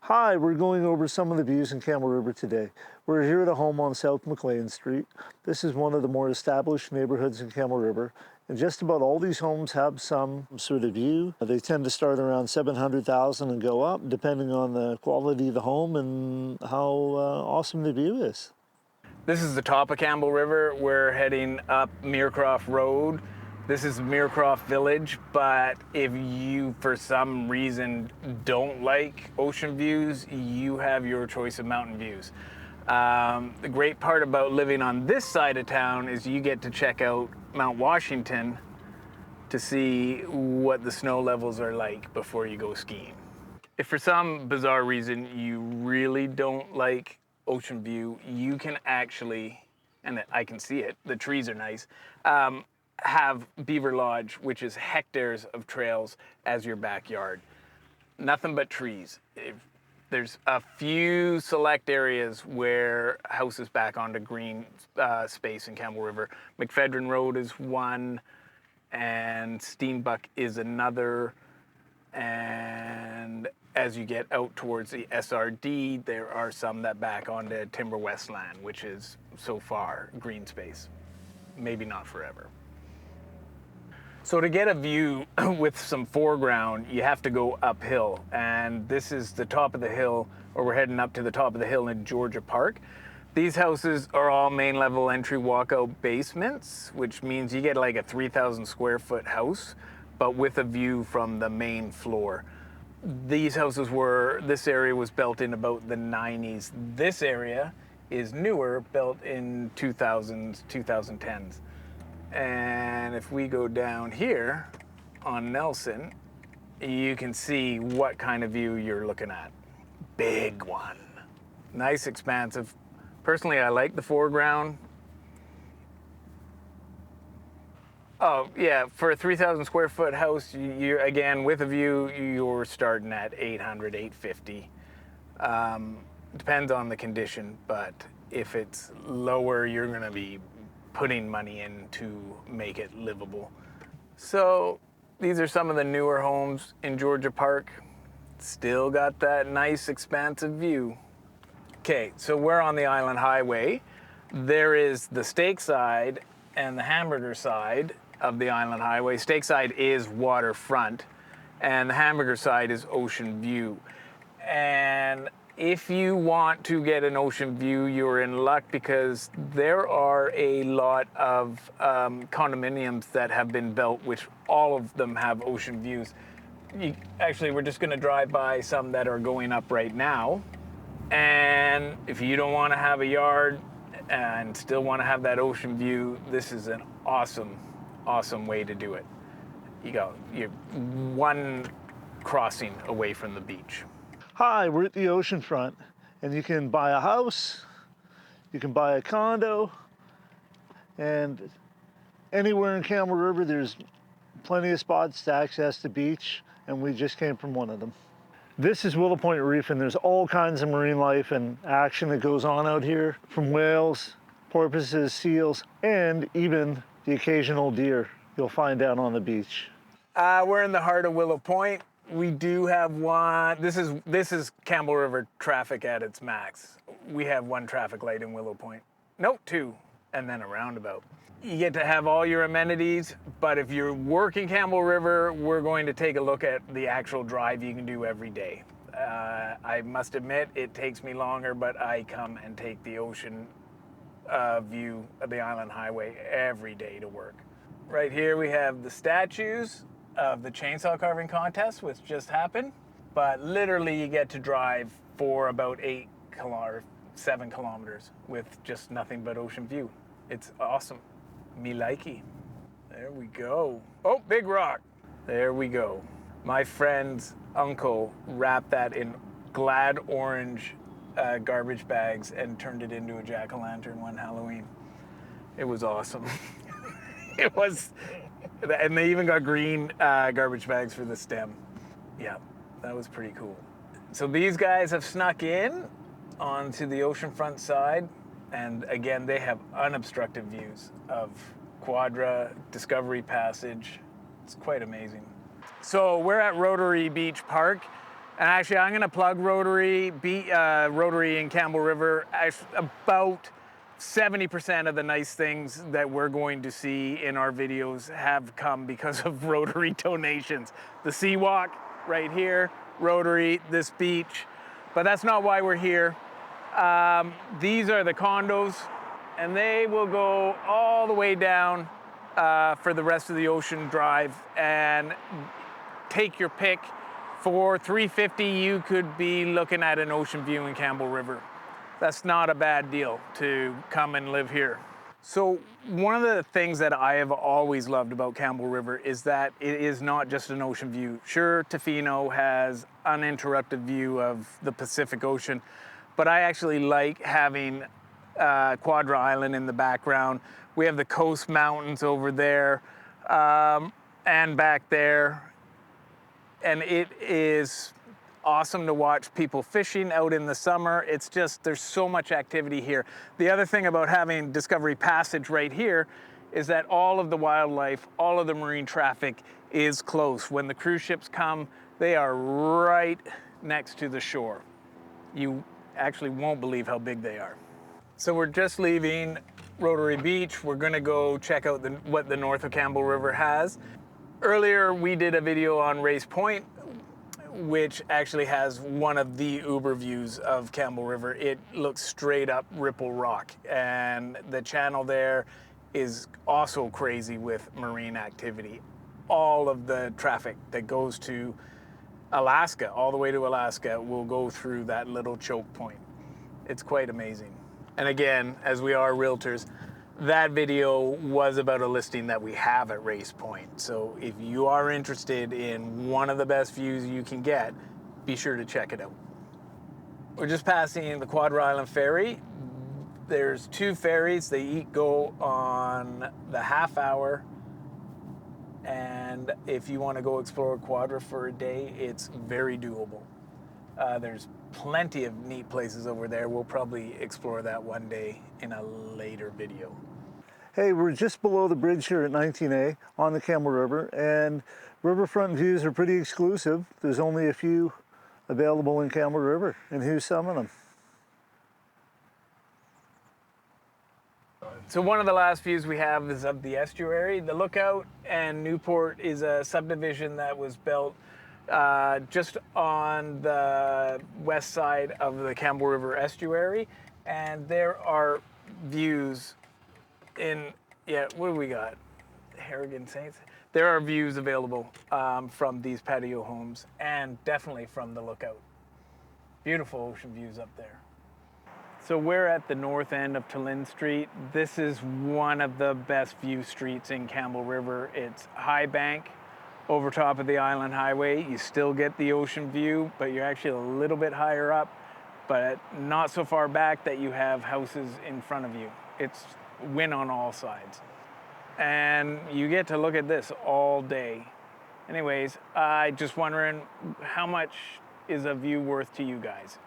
Hi, we're going over some of the views in Campbell River today. We're here at a home on South McLean Street. This is one of the more established neighborhoods in Campbell River, and just about all these homes have some sort of view. They tend to start around $700,000 and go up, depending on the quality of the home and how awesome the view is. This is the top of Campbell River. We're heading up Meercroft Road. This is Meercroft Village, but if you, for some reason, don't like ocean views, you have your choice of mountain views. The great part about living on this side of town is you get to check out Mount Washington to see what the snow levels are like before you go skiing. If for some bizarre reason you really don't like ocean view, you can actually, and I can see it, the trees are nice, have Beaver Lodge, which is hectares of trails as your backyard. Nothing but trees. There's a few select areas where houses back onto green space in Campbell River. McFedrin Road is one, and Steenbuck is another. And as you get out towards the SRD, there are some that back onto Timber Westland, which is so far green space. Maybe not forever. So to get a view with some foreground, you have to go uphill. And this is the top of the hill, or we're heading up to the top of the hill in Georgia Park. These houses are all main level entry walkout basements, which means you get like a 3,000 square foot house, but with a view from the main floor. These houses this area was built in about the 90s. This area is newer, built in 2000s, 2010s. And if we go down here on Nelson, you can see what kind of view you're looking at. Big one. Nice, expansive. Personally, I like the foreground. Oh yeah, for a 3,000 square foot house, you again, with a view, you're starting at 800, 850. Depends on the condition, but if it's lower, you're gonna be putting money in to make it livable. So these are some of the newer homes in Georgia Park. Still got that nice expansive view. Okay, so we're on the Island Highway. There is the Stake side and the Hamburger side of the Island Highway. Stake side is waterfront and the Hamburger side is ocean view. And if you want to get an ocean view, you're in luck, because there are a lot of condominiums that have been built, which all of them have ocean views. Actually, we're just gonna drive by some that are going up right now. And if you don't wanna have a yard and still wanna have that ocean view, this is an awesome, awesome way to do it. You're one crossing away from the beach. Hi, we're at the ocean front, and you can buy a house, you can buy a condo, and anywhere in Campbell River there's plenty of spots to access the beach, and we just came from one of them. This is Willow Point Reef, and there's all kinds of marine life and action that goes on out here, from whales, porpoises, seals, and even the occasional deer you'll find down on the beach. We're in the heart of Willow Point. We do have one. This is Campbell River traffic at its max. We have one traffic light in Willow Point. Nope, two, and then a roundabout. You get to have all your amenities, but if you're working Campbell River, we're going to take a look at the actual drive you can do every day. I must admit, it takes me longer, but I come and take the ocean view of the Island Highway every day to work. Right here we have the statues of the chainsaw carving contest, which just happened, but literally you get to drive for about 7 kilometers with just nothing but ocean view. It's awesome. Me likey. There we go. Oh, big rock. There we go. My friend's uncle wrapped that in Glad orange garbage bags and turned it into a jack-o'-lantern one Halloween. It was awesome. It was. And they even got green garbage bags for the stem. Yeah, that was pretty cool. So these guys have snuck in onto the oceanfront side. And again, they have unobstructed views of Quadra, Discovery Passage. It's quite amazing. So we're at Rotary Beach Park. And actually, I'm gonna plug Rotary in Campbell River. About 70% of the nice things that we're going to see in our videos have come because of Rotary donations. The Seawalk right here, Rotary, this beach. But that's not why we're here. These are the condos, and they will go all the way down for the rest of the Ocean Drive, and take your pick. For $350, you could be looking at an ocean view in Campbell River. That's not a bad deal to come and live here. So one of the things that I have always loved about Campbell River is that it is not just an ocean view. Sure, Tofino has uninterrupted view of the Pacific Ocean, but I actually like having Quadra Island in the background. We have the Coast Mountains over there and back there. And it is awesome to watch people fishing out in the summer. It's just, there's so much activity here. The other thing about having Discovery Passage right here is that all of the wildlife, all of the marine traffic is close. When the cruise ships come, they are right next to the shore. You actually won't believe how big they are. So we're just leaving Rotary Beach. We're gonna go check out what the north of Campbell River has. Earlier, we did a video on Race Point, which actually has one of the uber views of Campbell River. It looks straight up Ripple Rock, and the channel there is also crazy with marine activity. All of the traffic that goes to Alaska, all the way to Alaska, will go through that little choke point. It's quite amazing. And again, as we are realtors, that video was about a listing that we have at Race Point. So if you are interested in one of the best views you can get, be sure to check it out. We're just passing the Quadra Island Ferry. There's 2 ferries. They each go on the half hour. And if you want to go explore Quadra for a day, it's very doable. There's plenty of neat places over there. We'll probably explore that one day in a later video. Hey, we're just below the bridge here at 19A on the Campbell River, and riverfront views are pretty exclusive. There's only a few available in Campbell River, and here's some of them. So one of the last views we have is of the estuary. The Lookout and Newport is a subdivision that was built just on the west side of the Campbell River estuary, and there are views in, what do we got? Harrigan Saints. There are views available from these patio homes, and definitely from the Lookout. Beautiful ocean views up there. So we're at the north end of Tallinn Street. This is one of the best view streets in Campbell River. It's high bank over top of the Island Highway. You still get the ocean view, but you're actually a little bit higher up, but not so far back that you have houses in front of you. It's win on all sides. And you get to look at this all day. Anyways, just wondering, how much is a view worth to you guys?